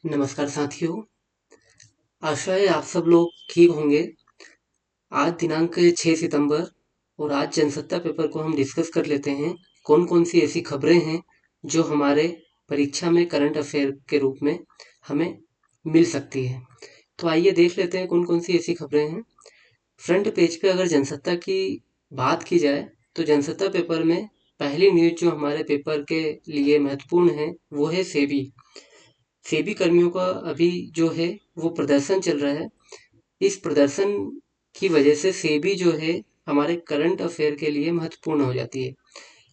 नमस्कार साथियों। आशा है आप सब लोग ठीक होंगे। आज दिनांक 6 सितंबर और आज जनसत्ता पेपर को हम डिस्कस कर लेते हैं। कौन कौन सी ऐसी खबरें हैं जो हमारे परीक्षा में करंट अफेयर के रूप में हमें मिल सकती है। तो आइए देख लेते हैं कौन कौन सी ऐसी खबरें हैं। फ्रंट पेज पे अगर जनसत्ता की बात की जाए तो जनसत्ता पेपर में पहली न्यूज़ जो हमारे पेपर के लिए महत्वपूर्ण है वो है सेबी। सेबी कर्मियों का अभी जो है वो प्रदर्शन चल रहा है। इस प्रदर्शन की वजह से सेबी जो है हमारे करंट अफेयर के लिए महत्वपूर्ण हो जाती है।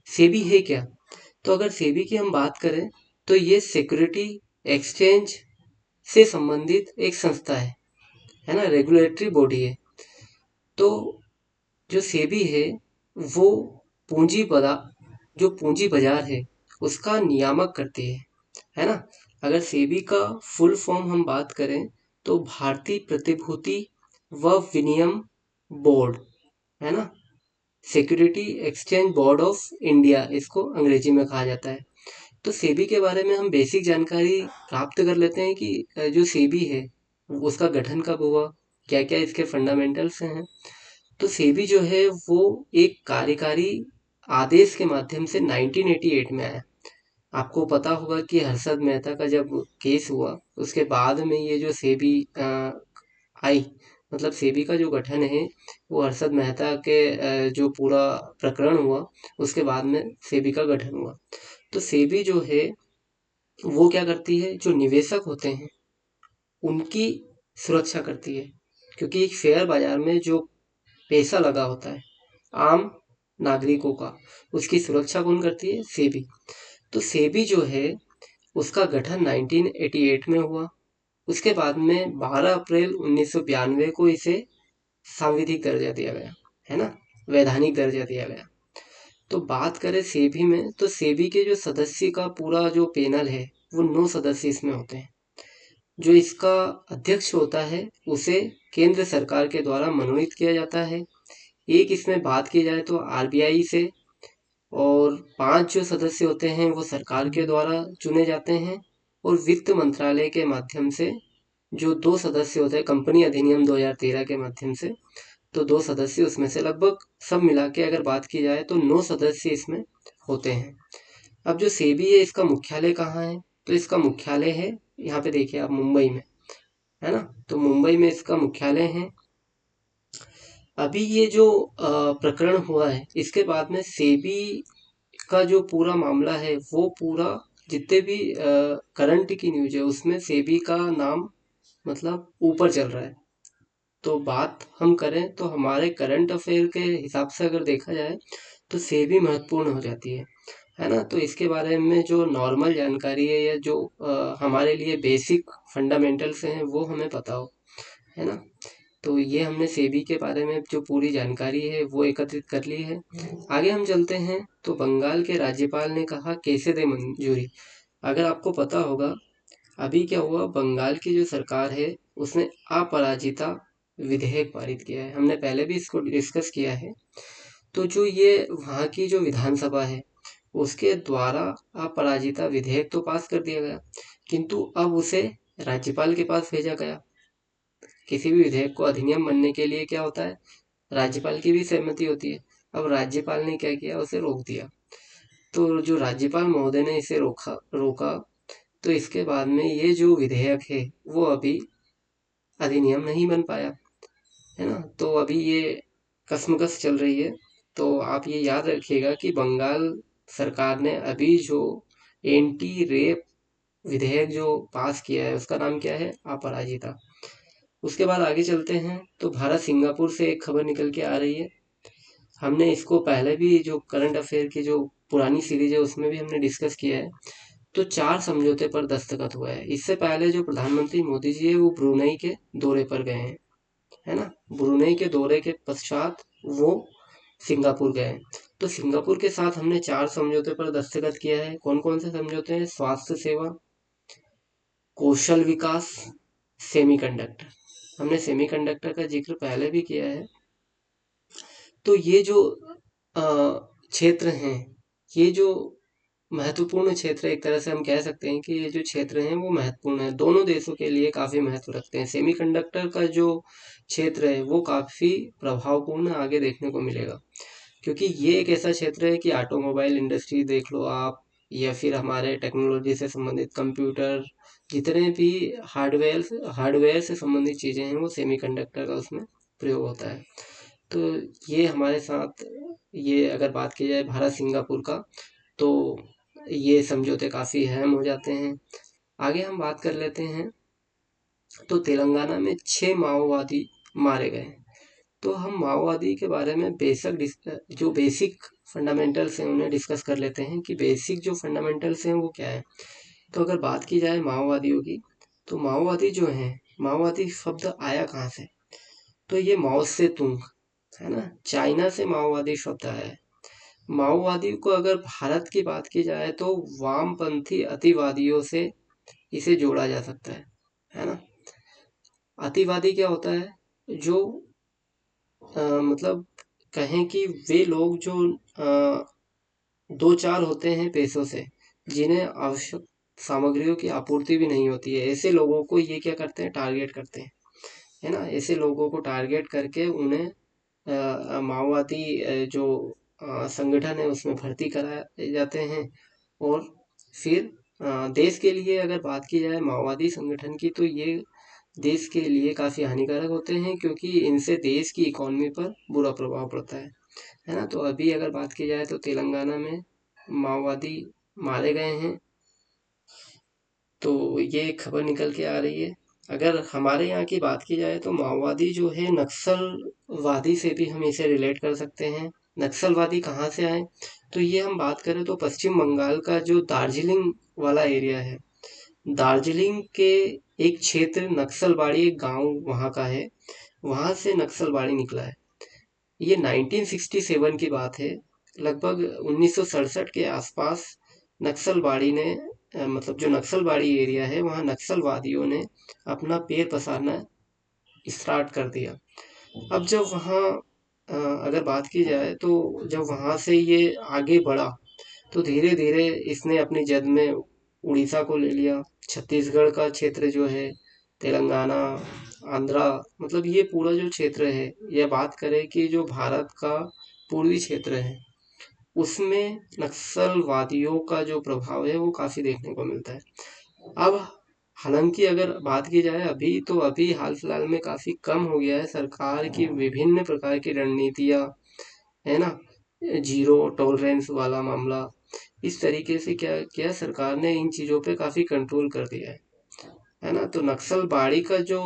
सेबी है क्या? तो अगर सेबी की हम बात करें तो ये सिक्योरिटी एक्सचेंज से संबंधित एक संस्था है ना, रेगुलेटरी बॉडी है। तो जो सेबी है वो पूंजी बाजार जो पूंजी बाजार है उसका नियामक करती है ना। अगर सेबी का फुल फॉर्म हम बात करें तो भारतीय प्रतिभूति व विनिमय बोर्ड है ना, security exchange board of India इसको अंग्रेजी में कहा जाता है। तो सेबी के बारे में हम बेसिक जानकारी प्राप्त कर लेते हैं कि जो सेबी है उसका गठन कब हुआ, क्या क्या इसके फंडामेंटल्स हैं। तो सेबी जो है वो एक कार्यकारी आदेश के माध्यम से 1988 में आया। आपको पता होगा कि हर्षद मेहता का जब केस हुआ उसके बाद में ये जो सेबी आई, मतलब सेबी का जो गठन है वो हर्षद मेहता के जो पूरा प्रकरण हुआ उसके बाद में सेबी का गठन हुआ। तो सेबी जो है वो क्या करती है, जो निवेशक होते हैं उनकी सुरक्षा करती है। क्योंकि एक शेयर बाजार में जो पैसा लगा होता है आम नागरिकों का, उसकी सुरक्षा कौन करती है? सेबी। तो सेबी जो है उसका गठन 1988 में हुआ। उसके बाद में 12 अप्रैल 1992 को इसे सांविधिक दर्जा दिया गया, है ना, वैधानिक दर्जा दिया गया। तो बात करें सेबी में तो सेबी के जो सदस्य का पूरा जो पैनल है वो 9 सदस्य इसमें होते हैं। जो इसका अध्यक्ष होता है उसे केंद्र सरकार के द्वारा मनोनीत किया जाता है। एक इसमें बात की जाए तो आरबीआई से, और 5 जो सदस्य होते हैं वो सरकार के द्वारा चुने जाते हैं। और वित्त मंत्रालय के माध्यम से जो 2 सदस्य होते हैं कंपनी अधिनियम 2013 के माध्यम से, तो 2 सदस्य उसमें से लगभग सब मिला के अगर बात की जाए तो 9 सदस्य इसमें होते हैं। अब जो सेबी है इसका मुख्यालय कहाँ है? तो इसका मुख्यालय है, यहाँ पे देखिए आप, मुंबई में, है ना। तो मुंबई में इसका मुख्यालय है। अभी ये जो प्रकरण हुआ है इसके बाद में सेबी का जो पूरा मामला है वो पूरा, जितने भी करंट की न्यूज है उसमें सेबी का नाम मतलब ऊपर चल रहा है। तो बात हम करें तो हमारे करंट अफेयर के हिसाब से अगर देखा जाए तो सेबी महत्वपूर्ण हो जाती है ना। तो इसके बारे में जो नॉर्मल जानकारी है या जो हमारे लिए बेसिक फंडामेंटल्स हैं वो हमें पता हो, है ना। तो ये हमने सेबी के बारे में जो पूरी जानकारी है वो एकत्रित कर ली है। आगे हम चलते हैं तो बंगाल के राज्यपाल ने कहा कैसे दे मंजूरी। अगर आपको पता होगा अभी क्या हुआ, बंगाल की जो सरकार है उसने अपराजिता विधेयक पारित किया है। हमने पहले भी इसको डिस्कस किया है। तो जो ये वहाँ की जो विधानसभा है उसके द्वारा अपराजिता विधेयक तो पास कर दिया गया, किंतु अब उसे राज्यपाल के पास भेजा गया। किसी भी विधेयक को अधिनियम बनने के लिए क्या होता है, राज्यपाल की भी सहमति होती है। अब राज्यपाल ने क्या किया, उसे रोक दिया। तो जो राज्यपाल महोदय ने इसे रोका, तो इसके बाद में ये जो विधेयक है वो अभी अधिनियम नहीं बन पाया, है ना। तो अभी ये कशमकश चल रही है। तो आप ये याद रखिएगा कि बंगाल सरकार ने अभी जो एंटी रेप विधेयक जो पास किया है उसका नाम क्या है, अपराजिता। उसके बाद आगे चलते हैं तो भारत सिंगापुर से एक खबर निकल के आ रही है। हमने इसको पहले भी जो करंट अफेयर की जो पुरानी सीरीज है उसमें भी हमने डिस्कस किया है। तो 4 समझौते पर दस्तखत हुआ है। इससे पहले जो प्रधानमंत्री मोदी जी है वो ब्रुनई के दौरे पर गए हैं, है ना। ब्रुनई के दौरे के पश्चात वो सिंगापुर गए हैं। तो सिंगापुर के साथ हमने 4 समझौते पर दस्तखत किया है। कौन कौन से समझौते हैं? स्वास्थ्य सेवा, कौशल विकास, सेमीकंडक्टर। हमने सेमीकंडक्टर का जिक्र पहले भी किया है। तो ये जो क्षेत्र हैं, ये जो महत्वपूर्ण क्षेत्र एक तरह से हम कह सकते हैं कि ये जो क्षेत्र हैं वो महत्वपूर्ण है, दोनों देशों के लिए काफ़ी महत्व रखते हैं। सेमीकंडक्टर का जो क्षेत्र है वो काफ़ी प्रभावपूर्ण आगे देखने को मिलेगा, क्योंकि ये एक ऐसा क्षेत्र है कि ऑटोमोबाइल इंडस्ट्री देख लो आप, या फिर हमारे टेक्नोलॉजी से संबंधित कंप्यूटर, जितने भी हार्डवेयर हार्डवेयर से संबंधित चीज़ें हैं वो सेमीकंडक्टर का उसमें प्रयोग होता है। तो ये हमारे साथ, ये अगर बात की जाए भारत सिंगापुर का, तो ये समझौते काफ़ी अहम हो जाते हैं। आगे हम बात कर लेते हैं, तो तेलंगाना में 6 माओवादी मारे गए। तो हम माओवादी के बारे में जो बेसिक फंडामेंटल्स हैं उन्हें डिस्कस कर लेते हैं कि बेसिक जो फंडामेंटल्स हैं वो क्या है। तो अगर बात की जाए माओवादियों की, तो माओवादी जो हैं, माओवादी शब्द आया कहाँ से? तो ये माओ से तुंग है ना, चाइना से माओवादी शब्द आया है। माओवादी को अगर भारत की बात की जाए तो वामपंथी अतिवादियों से इसे जोड़ा जा सकता है ना। अतिवादी क्या होता है? जो मतलब कहें कि वे लोग जो दो चार होते हैं पैसों से, जिन्हें आवश्यक सामग्रियों की आपूर्ति भी नहीं होती है, ऐसे लोगों को ये क्या करते हैं, टारगेट करते हैं, है ना। ऐसे लोगों को टारगेट करके उन्हें माओवादी जो संगठन है उसमें भर्ती कराए जाते हैं। और फिर देश के लिए अगर बात की जाए माओवादी संगठन की, तो ये देश के लिए काफ़ी हानिकारक होते हैं, क्योंकि इनसे देश की इकोनॉमी पर बुरा प्रभाव पड़ता है ना। तो अभी अगर बात की जाए तो तेलंगाना में माओवादी मारे गए हैं, तो ये खबर निकल के आ रही है। अगर हमारे यहाँ की बात की जाए तो माओवादी जो है नक्सलवादी से भी हम इसे रिलेट कर सकते हैं। नक्सलवादी कहाँ से आए? तो ये हम बात करें तो पश्चिम बंगाल का जो दार्जिलिंग वाला एरिया है, दार्जिलिंग के एक क्षेत्र नक्सलबाड़ी, एक गांव वहाँ का है, वहाँ से नक्सलबाड़ी निकला है। ये 1967 की बात है। लगभग 1967 के आसपास नक्सलबाड़ी ने मतलब जो नक्सलबाड़ी एरिया है वहाँ नक्सलवादियों ने अपना पैर पसारना स्टार्ट कर दिया। अब जब वहाँ अगर बात की जाए तो जब वहाँ से ये आगे बढ़ा, तो धीरे धीरे इसने अपनी जद में उड़ीसा को ले लिया, छत्तीसगढ़ का क्षेत्र जो है, तेलंगाना, आंध्रा, मतलब ये पूरा जो क्षेत्र है, यह बात करें कि जो भारत का पूर्वी क्षेत्र है, उसमें नक्सलवादियों का जो प्रभाव है वो काफ़ी देखने को मिलता है। अब हालांकि अगर बात की जाए अभी, तो अभी हाल फिलहाल में काफ़ी कम हो गया है। सरकार की विभिन्न प्रकार की रणनीतियाँ, है ना, जीरो टॉलरेंस वाला मामला, इस तरीके से क्या किया सरकार ने, इन चीज़ों पे काफ़ी कंट्रोल कर दिया है ना। तो नक्सलबाड़ी का जो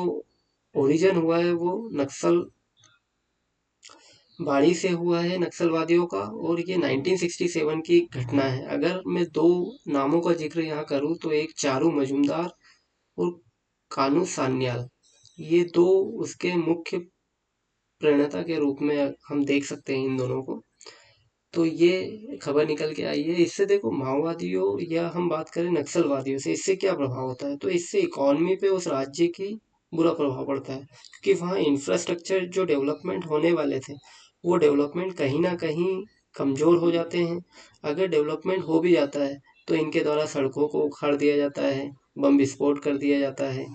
ओरिजिन हुआ है वो नक्सल बाड़ी से हुआ है, नक्सलवादियों का, और ये 1967 की घटना है। अगर मैं दो नामों का जिक्र यहाँ करूँ तो एक चारू मजूमदार और कानू सान्याल, ये दो उसके मुख्य प्रणेता के रूप में हम देख सकते हैं इन दोनों को। तो ये खबर निकल के आई है। इससे देखो माओवादियों या हम बात करें नक्सलवादियों से, इससे क्या प्रभाव होता है? तो इससे इकॉनमी पे उस राज्य की बुरा प्रभाव पड़ता है, क्योंकि वहाँ इंफ्रास्ट्रक्चर जो डेवलपमेंट होने वाले थे वो डेवलपमेंट कहीं ना कहीं कमज़ोर हो जाते हैं। अगर डेवलपमेंट हो भी जाता है तो इनके द्वारा सड़कों को उखाड़ दिया जाता है, बम विस्फोट कर दिया जाता है।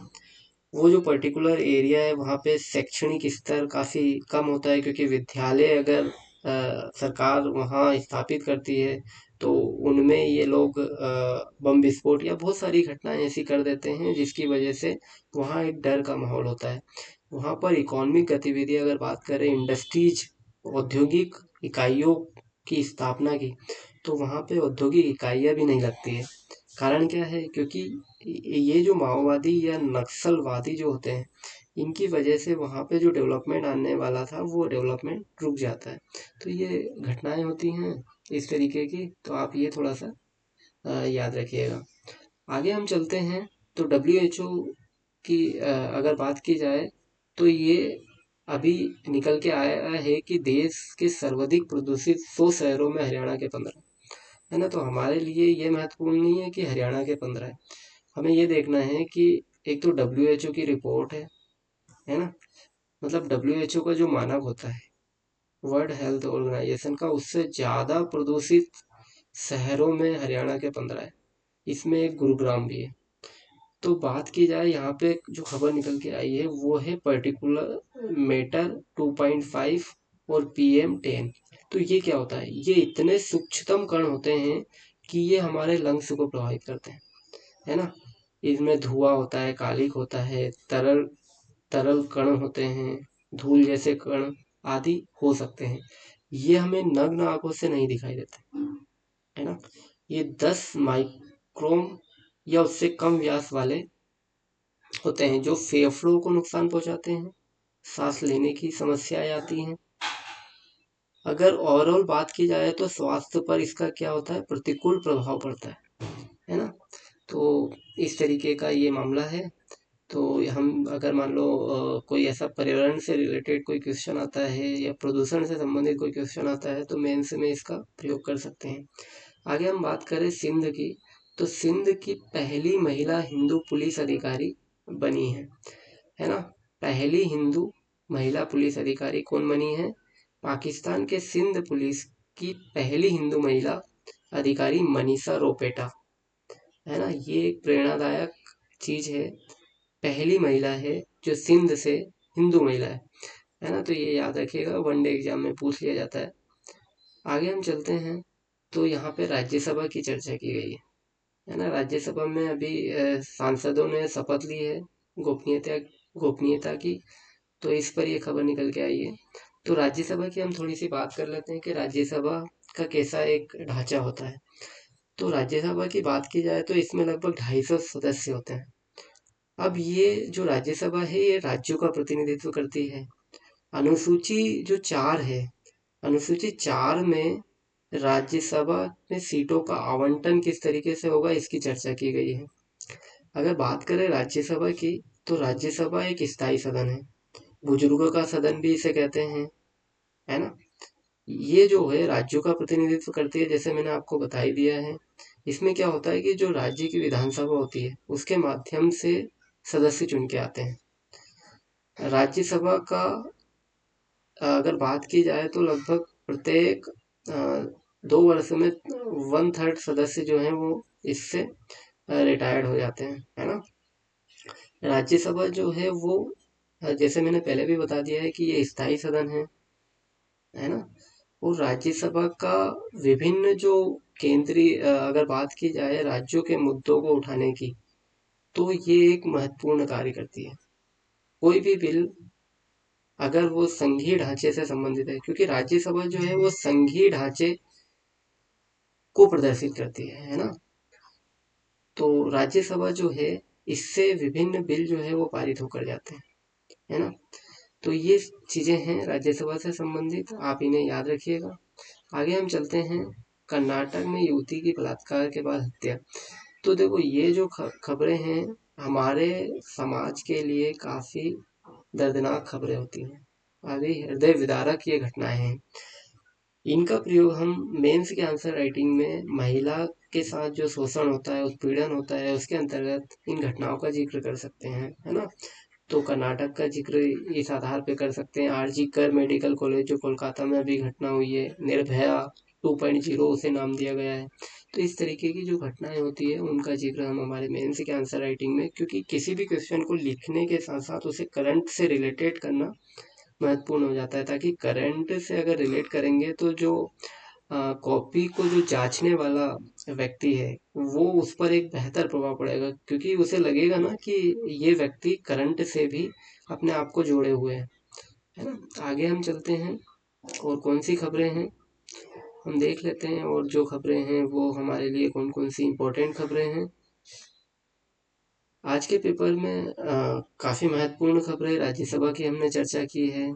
वो जो पर्टिकुलर एरिया है वहाँ पे शैक्षणिक स्तर काफ़ी कम होता है, क्योंकि विद्यालय अगर सरकार वहाँ स्थापित करती है तो उनमें ये लोग बम विस्फोट या बहुत सारी घटनाएं ऐसी कर देते हैं, जिसकी वजह से वहाँ एक डर का माहौल होता है। वहाँ पर इकोनॉमिक गतिविधि अगर बात करें, इंडस्ट्रीज, औद्योगिक इकाइयों की स्थापना की, तो वहाँ पे औद्योगिक इकाइयाँ भी नहीं लगती है। कारण क्या है? क्योंकि ये जो माओवादी या नक्सलवादी जो होते हैं, इनकी वजह से वहाँ पे जो डेवलपमेंट आने वाला था वो डेवलपमेंट रुक जाता है। तो ये घटनाएं होती हैं इस तरीके की, तो आप ये थोड़ा सा याद रखिएगा। आगे हम चलते हैं, तो WHO की अगर बात की जाए तो ये अभी निकल के आया है कि देश के सर्वाधिक प्रदूषित 100 शहरों में हरियाणा के 15 है ना। तो हमारे लिए ये महत्वपूर्ण नहीं है कि हरियाणा के 15 है, हमें ये देखना है कि एक तो WHO की रिपोर्ट है ना, मतलब WHO का जो मानक होता है, वर्ल्ड हेल्थ ऑर्गेनाइजेशन का, उससे ज़्यादा प्रदूषित शहरों में हरियाणा के 15 है, इसमें एक गुरुग्राम भी है। तो बात की जाए यहाँ पे जो खबर निकल के आई है वो है पर्टिकुलर मैटर 2.5 और PM10। तो ये क्या होता है, ये इतने सूक्ष्मतम कण होते हैं कि ये हमारे लंग्स को प्रभावित करते हैं, है ना। इसमें धुआं होता है, कालिक होता है, तरल तरल कण होते हैं, धूल जैसे कण आदि हो सकते हैं। ये हमें नग्न आंखों से नहीं दिखाई देते, है ना। ये 10 माइक्रोन या उससे कम व्यास वाले होते हैं, जो फेफड़ों को नुकसान पहुंचाते हैं, सांस लेने की समस्याएं आती हैं। अगर ओवरऑल बात की जाए तो स्वास्थ्य पर इसका क्या होता है, प्रतिकूल प्रभाव पड़ता है ना। तो इस तरीके का ये मामला है। तो हम अगर मान लो कोई ऐसा पर्यावरण से रिलेटेड कोई क्वेश्चन आता है या प्रदूषण से संबंधित कोई क्वेश्चन आता है तो मेंस में इसका प्रयोग कर सकते हैं। आगे हम बात करें सिंध की, तो सिंध की पहली महिला हिंदू पुलिस अधिकारी बनी है ना। पहली हिंदू महिला पुलिस अधिकारी कौन बनी है, पाकिस्तान के सिंध पुलिस की पहली हिंदू महिला अधिकारी मनीषा रोपेटा, है ना। ये एक प्रेरणादायक चीज है, पहली महिला है जो सिंध से हिंदू महिला है ना। तो ये याद रखिएगा, वनडे एग्जाम में पूछ लिया जाता है। आगे हम चलते हैं, तो यहाँ पे राज्यसभा की चर्चा की गई है ना। राज्यसभा में अभी सांसदों ने शपथ ली है गोपनीयता गोपनीयता की, तो इस पर ये खबर निकल के आई है। तो राज्यसभा की हम थोड़ी सी बात कर लेते हैं कि राज्यसभा का कैसा एक ढांचा होता है। तो राज्यसभा की बात की जाए तो इसमें लगभग 250 सदस्य होते हैं। अब ये जो राज्यसभा है ये राज्यों का प्रतिनिधित्व करती है। अनुसूची जो 4 है, अनुसूची 4 में राज्यसभा में सीटों का आवंटन किस तरीके से होगा इसकी चर्चा की गई है। अगर बात करें राज्यसभा की, तो राज्यसभा एक स्थायी सदन है, बुजुर्गों का सदन भी इसे कहते हैं, है ना। ये जो है राज्यों का प्रतिनिधित्व करती है, जैसे मैंने आपको बता ही दिया है। इसमें क्या होता है कि जो राज्य की विधानसभा होती है उसके माध्यम से सदस्य चुन के आते हैं। राज्यसभा का अगर बात की जाए तो लगभग प्रत्येक 2 वर्ष में 1/3 सदस्य जो हैं वो इससे रिटायर्ड हो जाते हैं, है ना। राज्यसभा जो है वो जैसे मैंने पहले भी बता दिया है कि ये स्थायी सदन है ना। और राज्यसभा का विभिन्न जो केंद्रीय अगर बात की जाए राज्यों के मुद्दों को उठाने की, तो ये एक महत्वपूर्ण कार्य करती है। कोई भी बिल अगर वो संघीय ढांचे से संबंधित है, क्योंकि राज्यसभा जो है वो संघीय ढांचे को प्रदर्शित करती है ना। तो राज्यसभा जो है इससे विभिन्न बिल जो है वो पारित होकर जाते हैं, है ना। तो ये चीजें हैं राज्यसभा से संबंधित, आप इन्हें याद रखिएगा। आगे हम चलते हैं, कर्नाटक में युवती की बलात्कार के बाद हत्या। तो देखो ये जो खबरें हैं हमारे समाज के लिए काफी दर्दनाक खबरें होती हैं, काफी हृदय विदारक ये घटनाएं हैं। इनका प्रयोग हम मेंस के आंसर राइटिंग में महिला के साथ जो शोषण होता है, उत्पीड़न होता है, उसके अंतर्गत इन घटनाओं का जिक्र कर सकते हैं, है ना। तो कर्नाटक का जिक्र इस आधार पे कर सकते हैं। आरजी कर मेडिकल कॉलेज जो कोलकाता में अभी घटना हुई है, निर्भया 2.0 उसे नाम दिया गया है। तो इस तरीके की जो घटनाएं होती है उनका जिक्र हम हमारे मेंस के आंसर राइटिंग में, क्योंकि किसी भी क्वेश्चन को लिखने के साथ साथ उसे करंट से रिलेटेड करना महत्वपूर्ण हो जाता है, ताकि करंट से अगर रिलेट करेंगे तो जो कॉपी को जो जांचने वाला व्यक्ति है वो उस पर एक बेहतर प्रभाव पड़ेगा, क्योंकि उसे लगेगा ना कि ये व्यक्ति करंट से भी अपने आप को जोड़े हुए है ना। आगे हम चलते हैं, और कौन सी खबरें हैं हम देख लेते हैं, और जो खबरें हैं वो हमारे लिए कौन कौन सी इम्पोर्टेंट खबरें हैं। आज के पेपर में काफ़ी महत्वपूर्ण खबरें राज्यसभा की हमने चर्चा की है,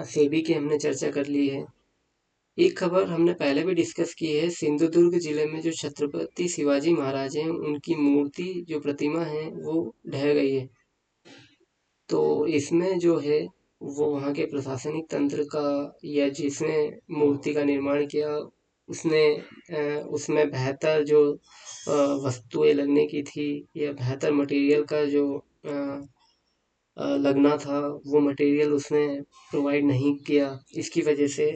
सेबी की हमने चर्चा कर ली है। एक खबर हमने पहले भी डिस्कस की है, सिंधुदुर्ग जिले में जो छत्रपति शिवाजी महाराज हैं उनकी मूर्ति जो प्रतिमा है वो ढह गई है। तो इसमें जो है वो वहाँ के प्रशासनिक तंत्र का, या जिसने मूर्ति का निर्माण किया उसने उसमें बेहतर जो वस्तुएं लगने की थी या बेहतर मटेरियल का जो लगना था वो मटेरियल उसने प्रोवाइड नहीं किया। इसकी वजह से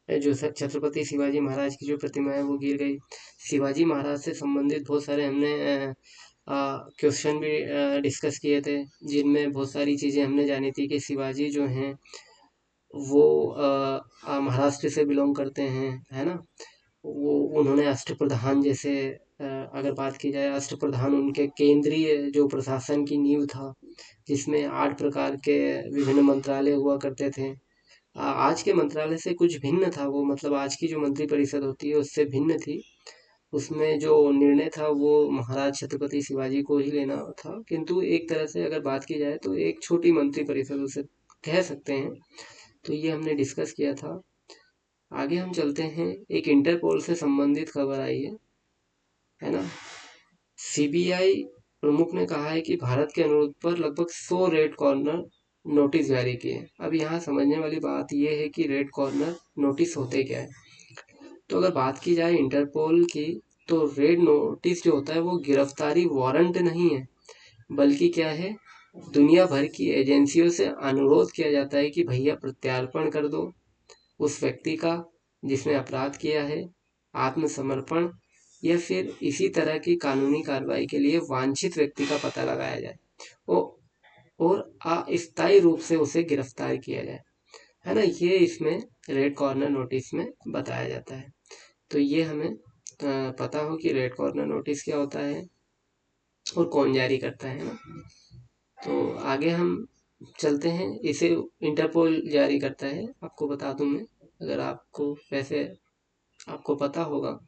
जो छत्रपति शिवाजी महाराज की जो प्रतिमा है वो गिर गई। शिवाजी महाराज से संबंधित बहुत सारे हमने क्वेश्चन भी डिस्कस किए थे, जिनमें बहुत सारी चीज़ें हमने जानी थी कि शिवाजी जो हैं वो महाराष्ट्र से बिलोंग करते हैं, है ना। वो उन्होंने अष्टप्रधान जैसे, अगर बात की जाए, अष्टप्रधान उनके केंद्रीय जो प्रशासन की नींव था, जिसमें 8 प्रकार के विभिन्न मंत्रालय हुआ करते थे। आज के मंत्रालय से कुछ भिन्न था वो, मतलब आज की जो मंत्रिपरिषद होती है उससे भिन्न थी। उसमें जो निर्णय था वो महाराज छत्रपति शिवाजी को ही लेना था, किंतु एक तरह से अगर बात की जाए तो एक छोटी मंत्रिपरिषद उसे कह सकते हैं। तो ये हमने डिस्कस किया था। आगे हम चलते हैं, एक इंटरपोल से संबंधित खबर आई है ना। सीबीआई प्रमुख ने कहा है कि भारत के अनुरोध पर लगभग 100 रेड कॉर्नर नोटिस जारी किए। अब यहाँ समझने वाली बात यह है कि रेड कॉर्नर नोटिस होते क्या है। तो अगर बात की जाए इंटरपोल की, तो रेड नोटिस जो होता है वो गिरफ्तारी वारंट नहीं है, बल्कि क्या है, दुनिया भर की एजेंसियों से अनुरोध किया जाता है कि भैया प्रत्यार्पण कर दो उस व्यक्ति का जिसने अपराध किया है, आत्मसमर्पण या फिर इसी तरह की कानूनी कार्रवाई के लिए वांछित व्यक्ति का पता लगाया जाए और अस्थायी रूप से उसे गिरफ्तार किया जाए, है ना। ये इसमें रेड कॉर्नर नोटिस में बताया जाता है। तो ये हमें पता हो कि रेड कॉर्नर नोटिस क्या होता है और कौन जारी करता है ना। तो आगे हम चलते हैं, इसे इंटरपोल जारी करता है, आपको बता दूं मैं, अगर आपको वैसे आपको पता होगा।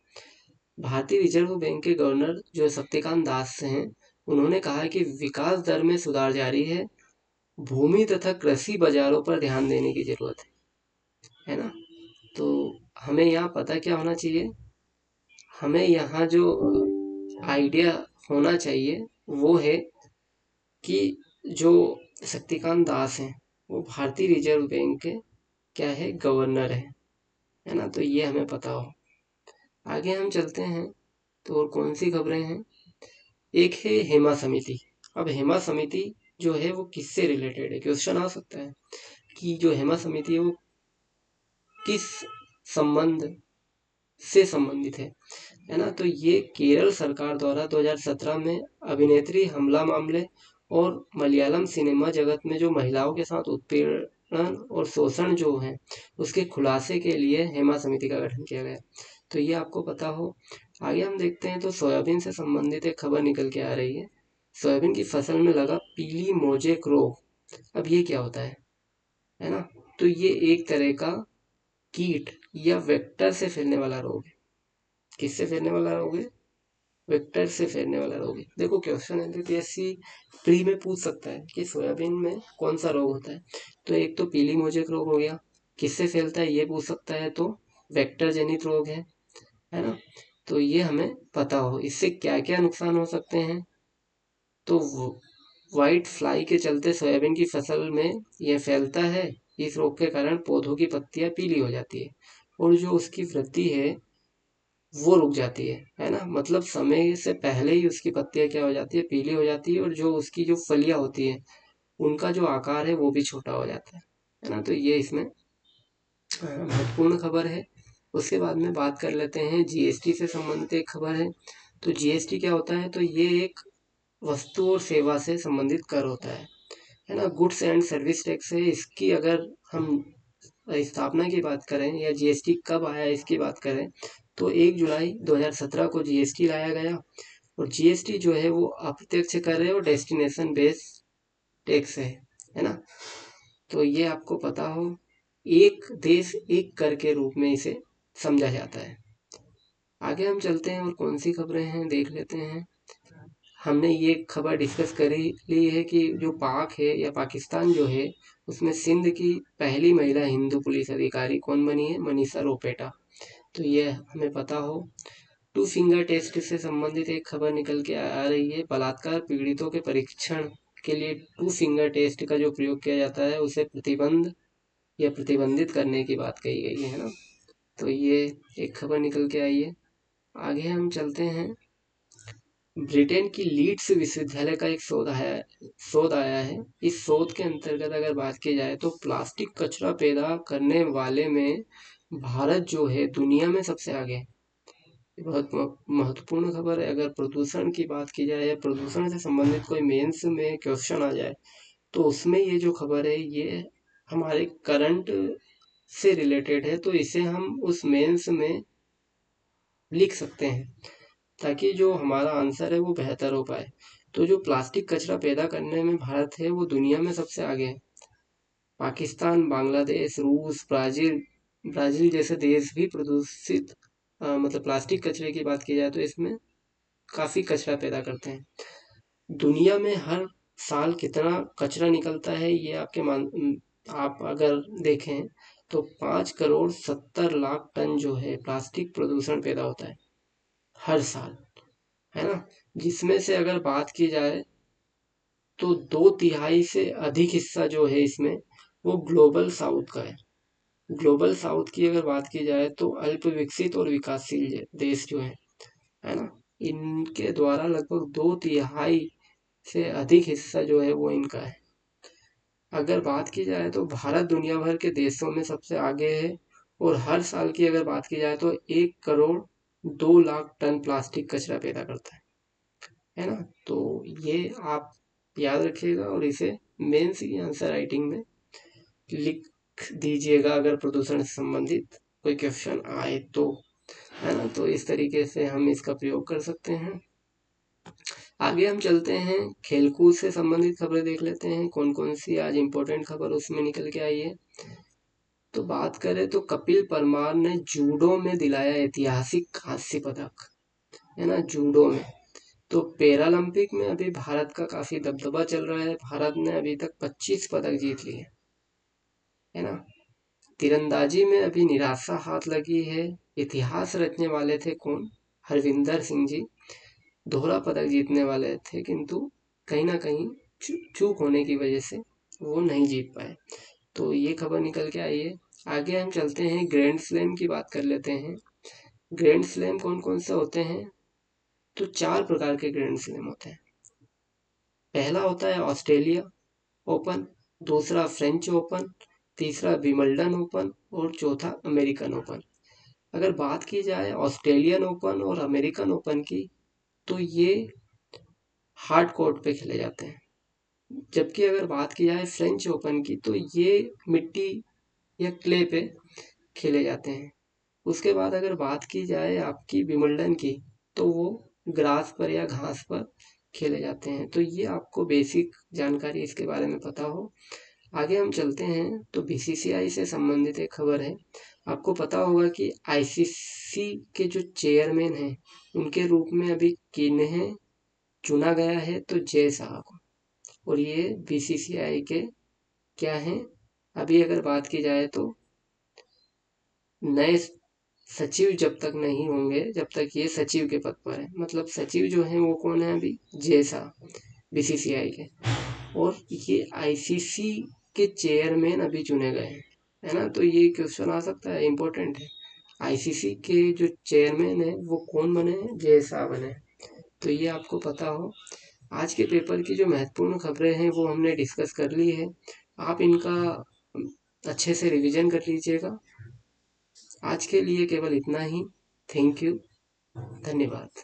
भारतीय रिजर्व बैंक के गवर्नर जो शक्तिकांत दास हैं, उन्होंने कहा है कि विकास दर में सुधार जारी है, भूमि तथा कृषि बाजारों पर ध्यान देने की जरूरत है ना। तो हमें यहाँ पता क्या होना चाहिए, हमें यहाँ जो आइडिया होना चाहिए वो है कि जो शक्तिकांत दास हैं वो भारतीय रिजर्व बैंक के क्या है, गवर्नर है ना। तो ये हमें पता हो। आगे हम चलते हैं, तो और कौन सी खबरें हैं। एक है हेमा समिति। अब हेमा समिति जो है वो किससे रिलेटेड है, क्वेश्चन आ सकता है कि जो हेमा समिति है वो किस संबंध से संबंधित है ना। तो ये केरल सरकार द्वारा 2017 में अभिनेत्री हमला मामले और मलयालम सिनेमा जगत में जो महिलाओं के साथ उत्पीड़न और शोषण जो है उसके खुलासे के लिए हेमा समिति का गठन किया गया। तो ये आपको पता हो। आगे हम देखते हैं, तो सोयाबीन से संबंधित एक खबर निकल के आ रही है। सोयाबीन की फसल में लगा पीली मोजेक रोग। अब ये क्या होता है ना। तो ये एक तरह का कीट या वेक्टर से फैलने वाला रोग है। किससे फैलने वाला रोग है, वेक्टर से फैलने वाला रोग है। देखो क्वेश्चन एमपीएससी प्री में पूछ सकता है कि सोयाबीन में कौन सा रोग होता है। तो एक तो पीली मोजेक रोग हो गया, किससे फैलता है ये पूछ सकता है, तो वेक्टर जनित रोग है ना। तो ये हमें पता हो। इससे क्या क्या नुकसान हो सकते हैं, तो व्हाइट फ्लाई के चलते सोयाबीन की फसल में यह फैलता है। इस रोग के कारण पौधों की पत्तियां पीली हो जाती है और जो उसकी वृद्धि है वो रुक जाती है ना। मतलब समय से पहले ही उसकी पत्तियां क्या हो जाती है, पीली हो जाती है, और जो उसकी जो फलियां होती है उनका जो आकार है वो भी छोटा हो जाता है ना। तो ये इसमें महत्वपूर्ण खबर है। उसके बाद में बात कर लेते हैं, जीएसटी से संबंधित एक खबर है। तो जीएसटी क्या होता है, तो ये एक वस्तु और सेवा से संबंधित कर होता है ना। गुड्स एंड सर्विस टैक्स है। इसकी अगर हम स्थापना की बात करें या जीएसटी कब आया इसकी बात करें, तो 1 जुलाई 2017 को जीएसटी लाया गया। और जीएसटी जो है वो अप्रत्यक्ष कर है और डेस्टिनेशन बेस्ड टैक्स है ना। तो ये आपको पता हो, एक देश एक कर के रूप में इसे समझा जाता है। आगे हम चलते हैं और कौन सी खबरें हैं देख लेते हैं। हमने ये खबर डिस्कस करी ली है कि जो पाक है या पाकिस्तान जो है उसमें सिंध की पहली महिला हिंदू पुलिस अधिकारी कौन बनी है, मनीषा रोपेटा। तो ये हमें पता हो। 2 फिंगर टेस्ट से संबंधित एक खबर निकल के आ रही है। बलात्कार पीड़ितों के परीक्षण के लिए 2 फिंगर टेस्ट का जो प्रयोग किया जाता है उसे प्रतिबंध या प्रतिबंधित करने की बात कही गई है ना। तो ये एक खबर निकल के आई है। आगे हम चलते हैं, ब्रिटेन की लीड्स विश्वविद्यालय का एक शोध आया है। इस शोध के अंतर्गत अगर बात की जाए तो प्लास्टिक कचरा पैदा करने वाले में भारत जो है दुनिया में सबसे आगे है। ये बहुत महत्वपूर्ण खबर है। अगर प्रदूषण की बात की जाए या प्रदूषण से संबंधित कोई मेंस में क्वेश्चन आ जाए तो उसमें ये जो खबर है ये हमारे करंट से रिलेटेड है, तो इसे हम उस मेंस में लिख सकते हैं ताकि जो हमारा आंसर है वो बेहतर हो पाए। तो जो प्लास्टिक कचरा पैदा करने में भारत है वो दुनिया में सबसे आगे है। पाकिस्तान, बांग्लादेश, रूस, ब्राज़ील जैसे देश भी प्रदूषित मतलब प्लास्टिक कचरे की बात की जाए तो इसमें काफ़ी कचरा पैदा करते हैं। दुनिया में हर साल कितना कचरा निकलता है ये आप अगर देखें तो 5 करोड़ 70 लाख टन जो है प्लास्टिक प्रदूषण पैदा होता है हर साल, है ना? जिसमें से अगर बात की जाए तो 2/3 से अधिक हिस्सा जो है इसमें वो ग्लोबल साउथ का है। ग्लोबल साउथ की अगर बात की जाए तो अल्प विकसित और विकासशील देश जो है ना, इनके द्वारा लगभग 2/3 से अधिक हिस्सा जो है वो इनका है। अगर बात की जाए तो भारत दुनिया भर के देशों में सबसे आगे है और हर साल की अगर बात की जाए तो 1 करोड़ 2 लाख टन प्लास्टिक कचरा पैदा करता है ना? तो ये आप याद रखिएगा और इसे मेंस की आंसर राइटिंग में लिख दीजिएगा अगर प्रदूषण से संबंधित कोई क्वेश्चन आए तो, है ना? तो इस तरीके से हम इसका प्रयोग कर सकते हैं। आगे हम चलते हैं, खेलकूद से संबंधित खबरें देख लेते हैं कौन कौन सी आज इम्पोर्टेंट खबर उसमें निकल के आई है। तो बात करें तो कपिल परमार ने जूडो में दिलाया ऐतिहासिक कांस्य पदक, है ना? जूडो में तो पैरालंपिक में अभी भारत का काफी दबदबा चल रहा है। भारत ने अभी तक 25 पदक जीत लिए, है ना? तीरंदाजी में अभी निराशा हाथ लगी है। इतिहास रचने वाले थे कौन? हरविंदर सिंह जी दोहरा पदक जीतने वाले थे, किंतु कहीं ना कहीं चूक होने की वजह से वो नहीं जीत पाए। तो ये खबर निकल के आई है। आगे हम चलते हैं, ग्रैंड स्लैम की बात कर लेते हैं। ग्रैंड स्लैम कौन कौन से होते हैं? तो 4 प्रकार के ग्रैंड स्लैम होते हैं। पहला होता है ऑस्ट्रेलिया ओपन, दूसरा फ्रेंच ओपन, तीसरा विंबलडन ओपन और चौथा अमेरिकन ओपन। अगर बात की जाए ऑस्ट्रेलियन ओपन और अमेरिकन ओपन की तो ये हार्ड कोर्ट पे खेले जाते हैं, जबकि अगर बात की जाए फ्रेंच ओपन की तो ये मिट्टी या क्ले पे खेले जाते हैं। उसके बाद अगर बात की जाए आपकी विंबलडन की तो वो ग्रास पर या घास पर खेले जाते हैं। तो ये आपको बेसिक जानकारी इसके बारे में पता हो। आगे हम चलते हैं तो बीसीसीआई से संबंधित एक खबर है। आपको पता होगा कि आईसीसी के जो चेयरमैन हैं उनके रूप में अभी किन्हें चुना गया है? तो जय शाह को। और ये बीसीसीआई के क्या हैं? अभी अगर बात की जाए तो नए सचिव जब तक नहीं होंगे जब तक ये सचिव के पद पर है। मतलब सचिव जो हैं वो कौन है अभी? जय शाह, बीसीसीआई के। और ये आईसीसी के चेयरमैन अभी चुने गए हैं, है ना? तो ये क्वेश्चन आ सकता है, इम्पोर्टेंट है। आईसीसी के जो चेयरमैन है वो कौन बने हैं? जय शाह बने हैं। तो ये आपको पता हो। आज के पेपर की जो महत्वपूर्ण खबरें हैं वो हमने डिस्कस कर ली है। आप इनका अच्छे से रिवीजन कर लीजिएगा। आज के लिए केवल इतना ही। थैंक यू, धन्यवाद।